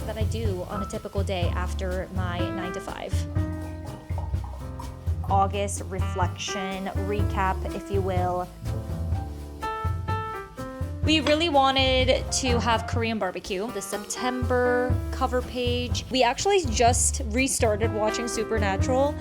that I do on a typical day after my 9 to 5. August reflection recap, if you will. We really wanted to have Korean barbecue. The September cover page. We actually just restarted watching Supernatural.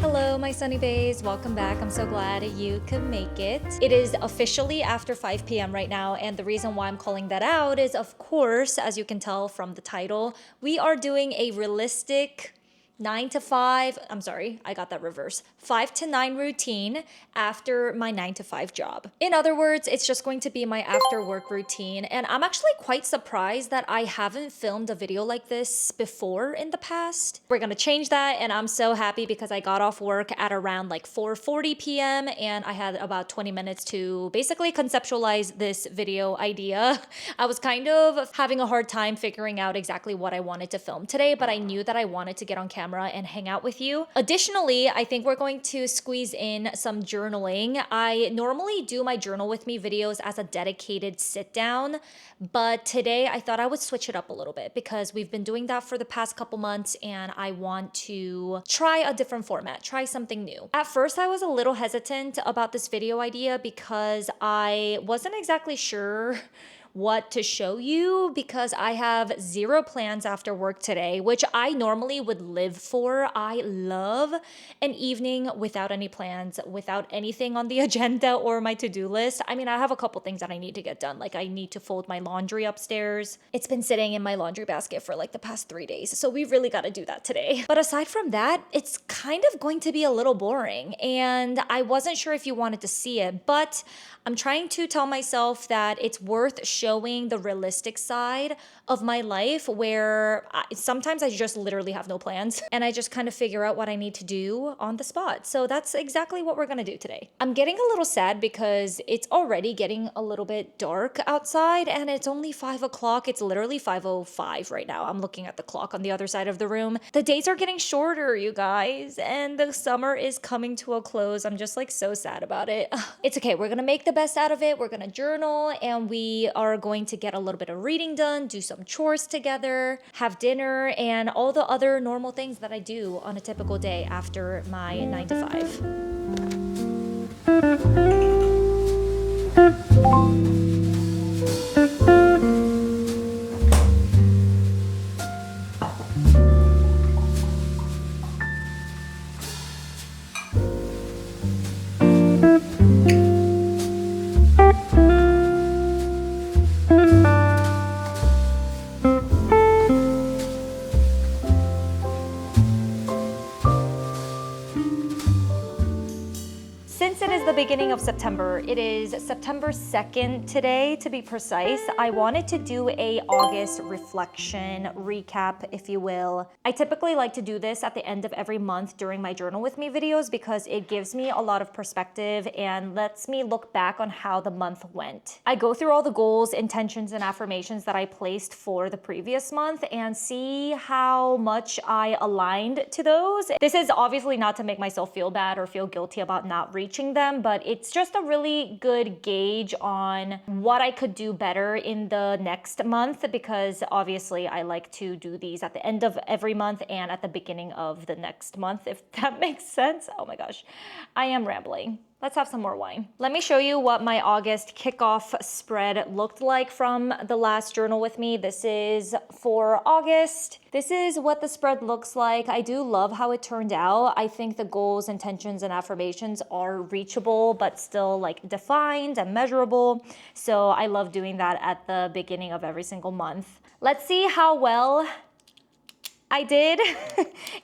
Hello, my sunny bays. Welcome back. I'm so glad you could make it. It is officially after 5 p.m. right now, and the reason why I'm calling that out is, of course, as you can tell from the title, we are doing a realistic 9 to 5, I'm sorry, I got that reverse. 5 to 9 routine after my 9 to 5 job. In other words, it's just going to be my after work routine. And I'm actually quite surprised that I haven't filmed a video like this before in the past. We're gonna change that, and I'm so happy because I got off work at around like 4:40 p.m. and I had about 20 minutes to basically conceptualize this video idea. I was kind of having a hard time figuring out exactly what I wanted to film today, but I knew that I wanted to get on camera and hang out with you. Additionally, I think we're going to squeeze in some journaling. I normally do my journal with me videos as a dedicated sit down, but today I thought I would switch it up a little bit because we've been doing that for the past couple months and I want to try a different format, try something new. At first, I was a little hesitant about this video idea because I wasn't exactly sure what to show you because I have zero plans after work today, which I normally would live for. I love an evening without any plans, without anything on the agenda or my to-do list. I mean, I have a couple things that I need to get done. Like I need to fold my laundry upstairs. It's been sitting in my laundry basket for like the past 3 days. So we really got to do that today. But aside from that, it's kind of going to be a little boring. And I wasn't sure if you wanted to see it, but I'm trying to tell myself that it's worth showing the realistic side of my life where sometimes I just literally have no plans and I just kind of figure out what I need to do on the spot. So that's exactly what we're gonna do today. I'm getting a little sad because it's already getting a little bit dark outside and it's only 5 o'clock. It's literally 5:05 right now. I'm looking at the clock on the other side of the room. The days are getting shorter, you guys, and the summer is coming to a close. I'm just like so sad about it. It's okay. We're gonna make the best out of it. We're gonna journal and we are going to get a little bit of reading done, do some chores together, have dinner, and all the other normal things that I do on a typical day after my 9 to 5. Since it is the beginning of September, it is September 2nd today to be precise, I wanted to do a August reflection recap, if you will. I typically like to do this at the end of every month during my journal with me videos because it gives me a lot of perspective and lets me look back on how the month went. I go through all the goals, intentions, and affirmations that I placed for the previous month and see how much I aligned to those. This is obviously not to make myself feel bad or feel guilty about not reaching them, but it's just a really good gauge on what I could do better in the next month because obviously I like to do these at the end of every month and at the beginning of the next month, if that makes sense. Oh my gosh, I am rambling. Let's have some more wine. Let me show you what my August kickoff spread looked like from the last journal with me. This is for August. This is what the spread looks like. I do love how it turned out. I think the goals, intentions, and affirmations are reachable, but still like defined and measurable. So I love doing that at the beginning of every single month. Let's see how well I did.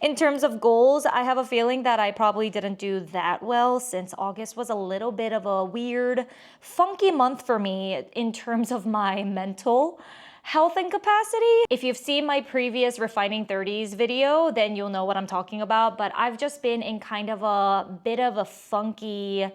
In terms of goals, I have a feeling that I probably didn't do that well since August was a little bit of a weird, funky month for me in terms of my mental health and capacity. If you've seen my previous Refining 30s video, then you'll know what I'm talking about, but I've just been in kind of a bit of a funky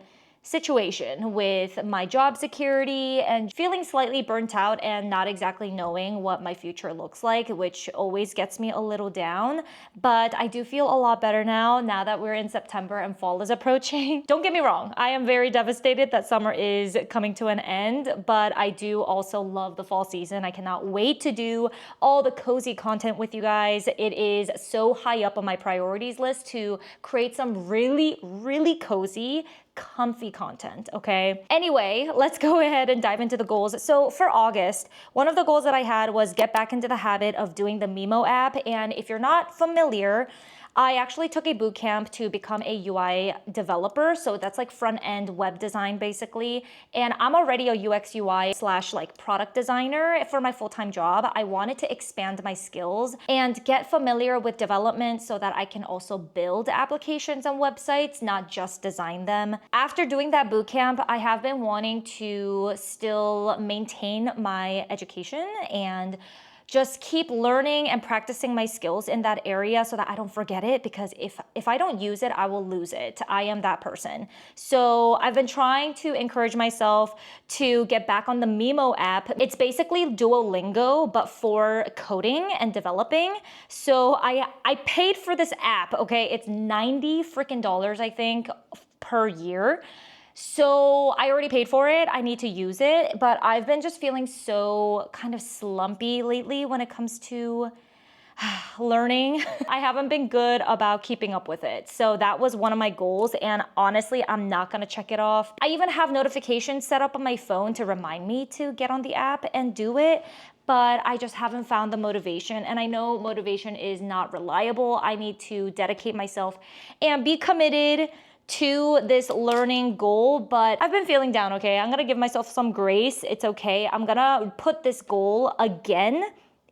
situation with my job security and feeling slightly burnt out and not exactly knowing what my future looks like, which always gets me a little down. But I do feel a lot better now that we're in September and fall is approaching. Don't get me wrong, I am very devastated that summer is coming to an end, but I do also love the fall season. I cannot wait to do all the cozy content with you guys. It is so high up on my priorities list to create some really cozy, comfy content, okay? Anyway, let's go ahead and dive into the goals. So for August, one of the goals that I had was get back into the habit of doing the Mimo app. And if you're not familiar, I actually took a boot camp to become a UI developer. So that's like front end web design basically. And I'm already a UX UI slash like product designer for my full-time job. I wanted to expand my skills and get familiar with development so that I can also build applications and websites, not just design them. After doing that boot camp, I have been wanting to still maintain my education and just keep learning and practicing my skills in that area so that I don't forget it, because if I don't use it, I will lose it. I am that person. So I've been trying to encourage myself to get back on the Mimo app. It's basically Duolingo, but for coding and developing. So I paid for this app, okay? It's $90 freaking dollars, I think, per year. So I already paid for it. I need to use it, but I've been just feeling so kind of slumpy lately when it comes to learning. I haven't been good about keeping up with it. So that was one of my goals. And honestly, I'm not gonna check it off. I even have notifications set up on my phone to remind me to get on the app and do it, but I just haven't found the motivation. And I know motivation is not reliable. I need to dedicate myself and be committed to this learning goal, but I've been feeling down, okay? I'm gonna give myself some grace. It's okay. I'm gonna put this goal again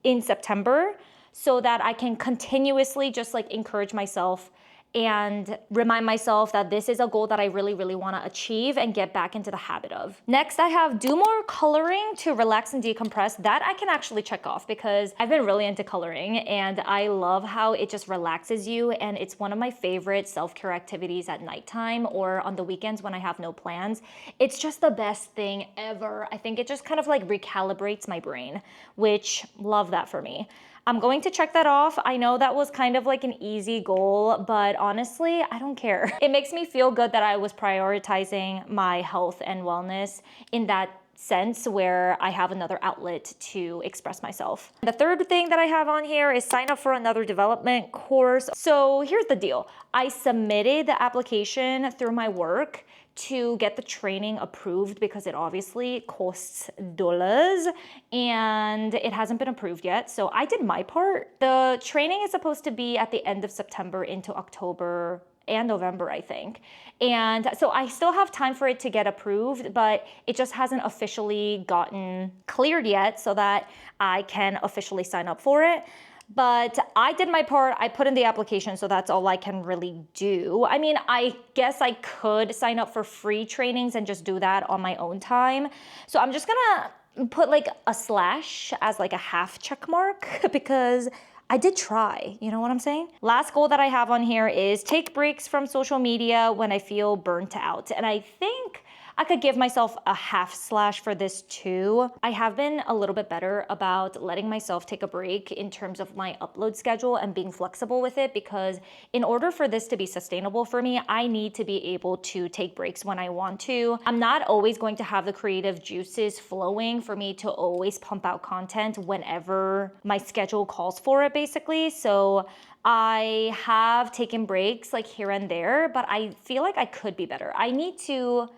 in September so that I can continuously just like encourage myself and remind myself that this is a goal that I really want to achieve and get back into the habit of. Next, I have do more coloring to relax and decompress. That I can actually check off because I've been really into coloring and I love how it just relaxes you, and it's one of my favorite self-care activities at nighttime or on the weekends when I have no plans. It's just the best thing ever. I think it just kind of like recalibrates my brain, which love that for me. I'm going to check that off. I know that was kind of like an easy goal, but honestly, I don't care. It makes me feel good that I was prioritizing my health and wellness in that sense where I have another outlet to express myself. The third thing that I have on here is sign up for another development course. So here's the deal. I submitted the application through my work to get the training approved because it obviously costs dollars and it hasn't been approved yet. So I did my part. The training is supposed to be at the end of September into October and November, I think. And so I still have time for it to get approved, but it just hasn't officially gotten cleared yet so that I can officially sign up for it. But I did my part. I put in the application, so that's all I can really do. I mean, I guess I could sign up for free trainings and just do that on my own time. So I'm just gonna put like a slash as like a half check mark because I did try, you know what I'm saying? Last goal that I have on here is take breaks from social media when I feel burnt out. And I think I could give myself a half slash for this too. I have been a little bit better about letting myself take a break in terms of my upload schedule and being flexible with it, because in order for this to be sustainable for me, I need to be able to take breaks when I want to. I'm not always going to have the creative juices flowing for me to always pump out content whenever my schedule calls for it, basically. So I have taken breaks like here and there, but I feel like I could be better. I need to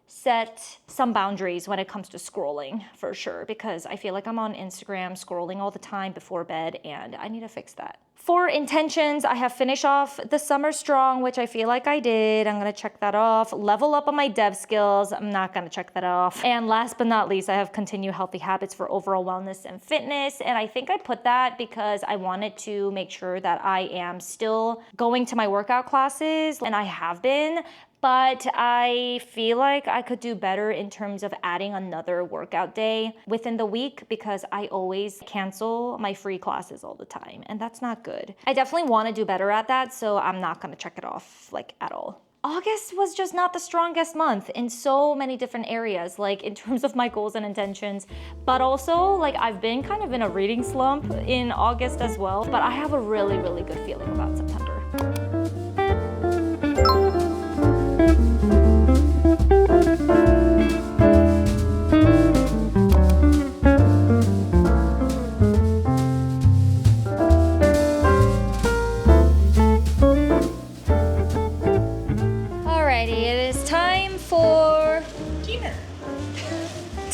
set some boundaries when it comes to scrolling for sure, because I feel like I'm on Instagram scrolling all the time before bed and I need to fix that. For intentions, I have finished off the summer strong, which I feel like I did. I'm gonna check that off. Level up on my dev skills. I'm not gonna check that off. And last but not least, I have continue healthy habits for overall wellness and fitness. And I think I put that because I wanted to make sure that I am still going to my workout classes, and I have been, but I feel like I could do better in terms of adding another workout day within the week, because I always cancel my free classes all the time, and that's not good. I definitely want to do better at that, so I'm not gonna check it off like at all. August was just not the strongest month in so many different areas, like in terms of my goals and intentions, but also like I've been kind of in a reading slump in August as well, but I have a really, really good feeling about September.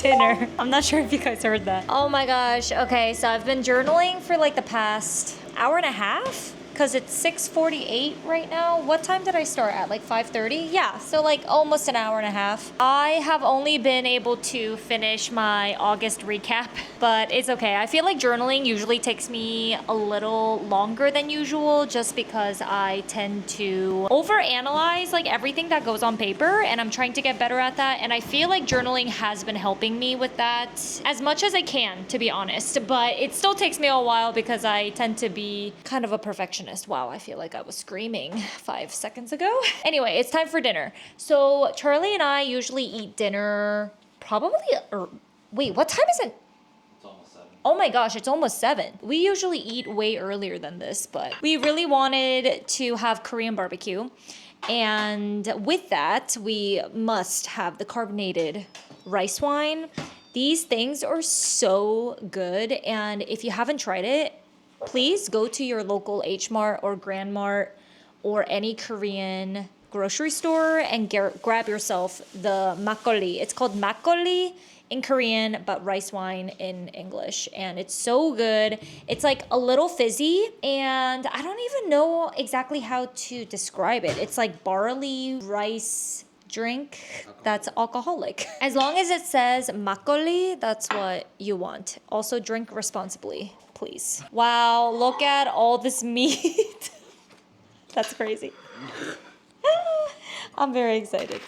Dinner. I'm not sure if you guys heard that. Oh my gosh. Okay, so I've been journaling for like the past hour and a half because it's 6:48 right now. What time did I start at? Like 5:30? Yeah, so like almost an hour and a half. I have only been able to finish my August recap, but it's okay. I feel like journaling usually takes me a little longer than usual just because I tend to overanalyze like everything that goes on paper, and I'm trying to get better at that. And I feel like journaling has been helping me with that as much as I can, to be honest, but it still takes me a while because I tend to be kind of a perfectionist. Wow, I feel like I was screaming 5 seconds ago. Anyway, it's time for dinner. So Charlie and I usually eat dinner probably, wait, what time is it? It's almost 7. Oh my gosh, it's almost 7. We usually eat way earlier than this, but we really wanted to have Korean barbecue. And with that, we must have the carbonated rice wine. These things are so good. And if you haven't tried it, please go to your local H Mart or Grand Mart or any Korean grocery store and grab yourself the makgeolli. It's called makgeolli in Korean, but rice wine in English. And it's so good. It's like a little fizzy, and I don't even know exactly how to describe it. It's like barley rice drink that's alcoholic. As long as it says makgeolli, that's what you want. Also drink responsibly, please. Wow, look at all this meat. That's crazy. I'm very excited.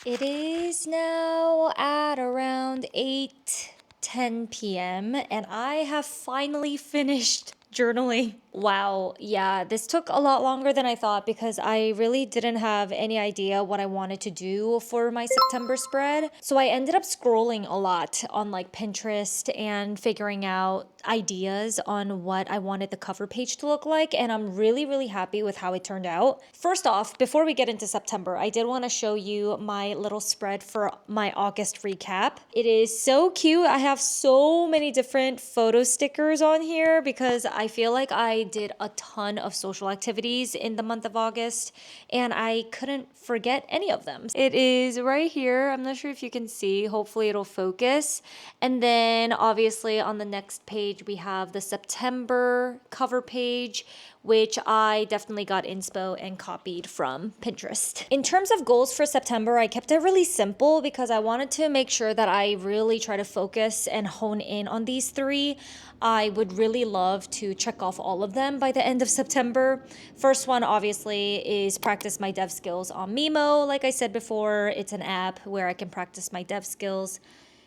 It is now at around 8:10 p.m. and I have finally finished journaling. Wow, yeah, this took a lot longer than I thought because I really didn't have any idea what I wanted to do for my September spread. So I ended up scrolling a lot on like Pinterest and figuring out ideas on what I wanted the cover page to look like, and I'm really, really happy with how it turned out. First off, before we get into September, I did want to show you my little spread for my August recap. It is so cute. I have so many different photo stickers on here because I feel like I did a ton of social activities in the month of August and I couldn't forget any of them. It is right here. I'm not sure if you can see. Hopefully it'll focus. And then obviously on the next page we have the September cover page, which I definitely got inspo and copied from Pinterest. In terms of goals for September, I kept it really simple because I wanted to make sure that I really try to focus and hone in on these 3. I would really love to check off all of them by the end of September. First one, obviously, is practice my dev skills on Mimo. Like I said before, it's an app where I can practice my dev skills.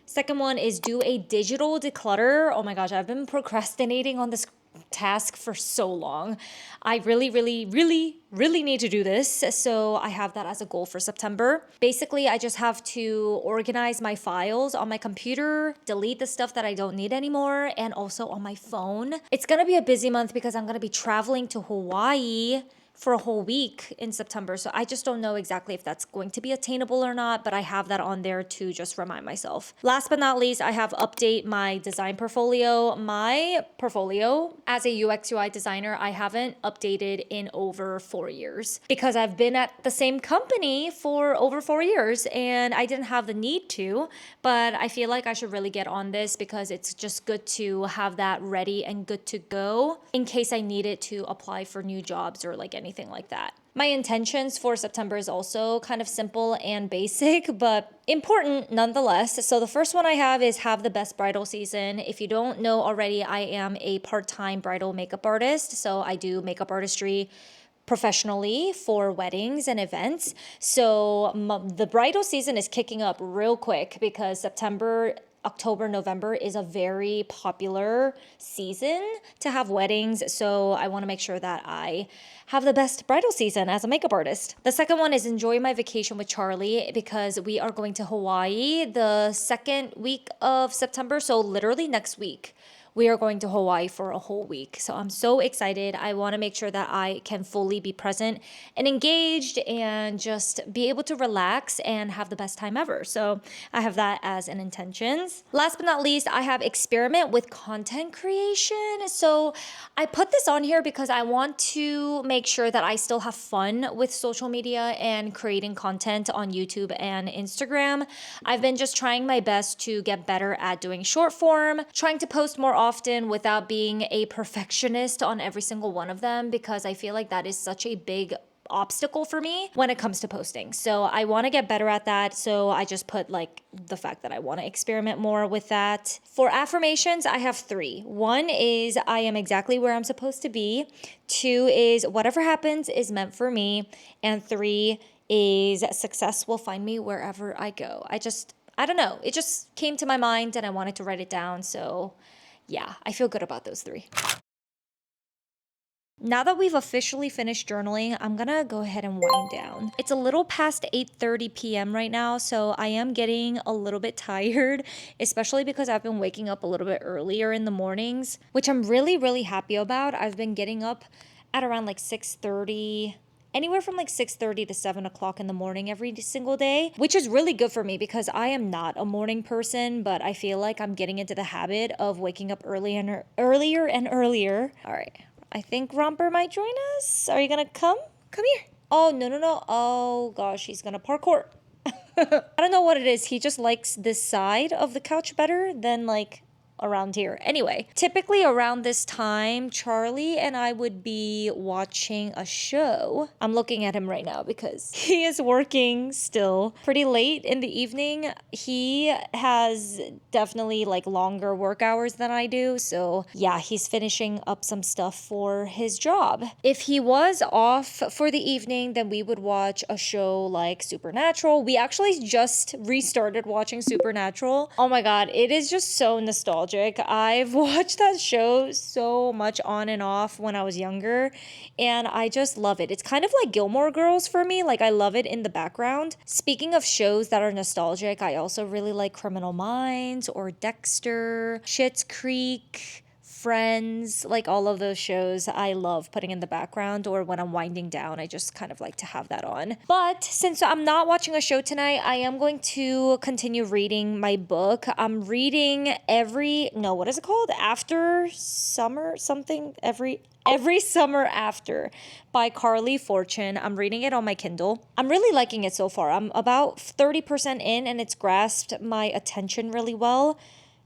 Second one is do a digital declutter. Oh my gosh, I've been procrastinating on this task for so long. I really need to do this. So I have that as a goal for September. Basically, I just have to organize my files on my computer, delete the stuff that I don't need anymore, and also on my phone. It's going to be a busy month because I'm going to be traveling to Hawaii for a whole week in September. So I just don't know exactly if that's going to be attainable or not, but I have that on there to just remind myself. Last but not least, I have update my design portfolio. My portfolio as a UX UI designer, I haven't updated in over 4 years because I've been at the same company for over 4 years and I didn't have the need to, but I feel like I should really get on this because it's just good to have that ready and good to go in case I need it to apply for new jobs or like anything like that. My intentions for September is also kind of simple and basic, but important nonetheless. So the first one I have is have the best bridal season. If you don't know already, I am a part-time bridal makeup artist. So I do makeup artistry professionally for weddings and events. So the bridal season is kicking up real quick because September October, November is a very popular season to have weddings. So I want to make sure that I have the best bridal season as a makeup artist. The second one is enjoy my vacation with Charlie because we are going to Hawaii the second week of September. So literally next week. We are going to Hawaii for a whole week. So I'm so excited. I want to make sure that I can fully be present and engaged and just be able to relax and have the best time ever. So I have that as an intentions. Last but not least, I have experiment with content creation. So I put this on here because I want to make sure that I still have fun with social media and creating content on YouTube and Instagram. I've been just trying my best to get better at doing short form, trying to post more often without being a perfectionist on every single one of them, because I feel like that is such a big obstacle for me when it comes to posting. So I want to get better at that. So I just put like the fact that I want to experiment more with that. For affirmations, I have 3. 1 is I am exactly where I'm supposed to be. 2 is whatever happens is meant for me. And 3 is success will find me wherever I go. I don't know. It just came to my mind and I wanted to write it down. So yeah, I feel good about those 3. Now that we've officially finished journaling, I'm gonna go ahead and wind down. It's a little past 8:30 p.m. right now, so I am getting a little bit tired, especially because I've been waking up a little bit earlier in the mornings, which I'm really, really happy about. I've been getting up at around like 6:30, anywhere from like 6:30 to 7 o'clock in the morning every single day, which is really good for me because I am not a morning person, but I feel like I'm getting into the habit of waking up earlier and earlier. All right. I think Romper might join us. Are you gonna come? Come here. Oh, no. Oh, gosh, he's gonna parkour. I don't know what it is. He just likes this side of the couch better than like around here. Anyway, typically around this time, Charlie and I would be watching a show. I'm looking at him right now because he is working still pretty late in the evening. He has definitely like longer work hours than I do. So yeah, he's finishing up some stuff for his job. If he was off for the evening, then we would watch a show like Supernatural. We actually just restarted watching Supernatural. Oh my God, it is just so nostalgic. I've watched that show so much on and off when I was younger, and I just love it. It's kind of like Gilmore Girls for me. Like, I love it in the background. Speaking of shows that are nostalgic, I also really like Criminal Minds or Dexter, Schitt's Creek, Friends, like all of those shows I love putting in the background, or when I'm winding down, I just kind of like to have that on. But since I'm not watching a show tonight, I am going to continue reading my book. I'm reading After Summer something, Every Summer After by Carly Fortune. I'm reading it on my Kindle. I'm really liking it so far. I'm about 30% in and it's grasped my attention really well.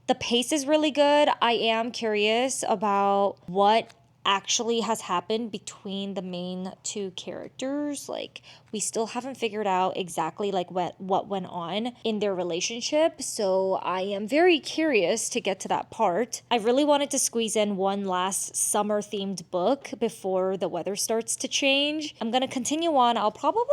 The pace is really good. I am curious about what actually has happened between the main 2 characters. Like, we still haven't figured out exactly like what went on in their relationship. So I am very curious to get to that part. I really wanted to squeeze in one last summer themed book before the weather starts to change. I'm going to continue on. I'll probably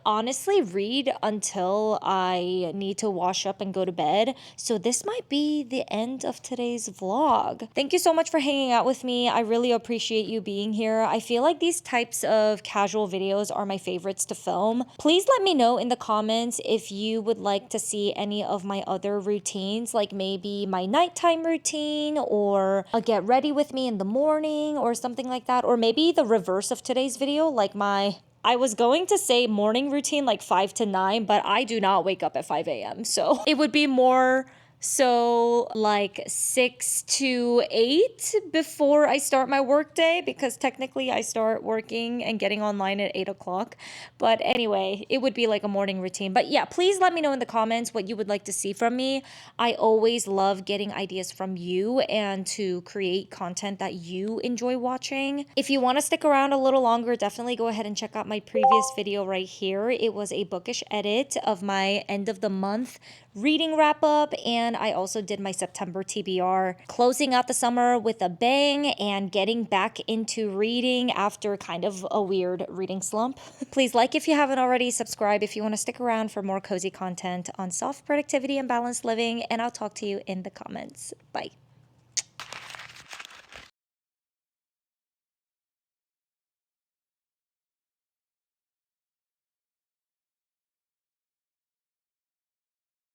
honestly read until I need to wash up and go to bed. So this might be the end of today's vlog. Thank you so much for hanging out with me. I really appreciate you being here. I feel like these types of casual videos are my favorites to film. Please let me know in the comments if you would like to see any of my other routines, like maybe my nighttime routine or a get ready with me in the morning or something like that. Or maybe the reverse of today's video, like I was going to say morning routine like 5 to 9, but I do not wake up at 5 a.m. So it would be more so like 6 to 8 before I start my work day, because technically I start working and getting online at 8 o'clock. But anyway, it would be like a morning routine. But yeah, please let me know in the comments what you would like to see from me. I always love getting ideas from you and to create content that you enjoy watching. If you want to stick around a little longer, definitely go ahead and check out my previous video right here. It was a bookish edit of my end of the month reading wrap up, and everyone. I also did my September TBR, closing out the summer with a bang and getting back into reading after kind of a weird reading slump. Please like if you haven't already, subscribe if you want to stick around for more cozy content on soft productivity and balanced living, and I'll talk to you in the comments. Bye.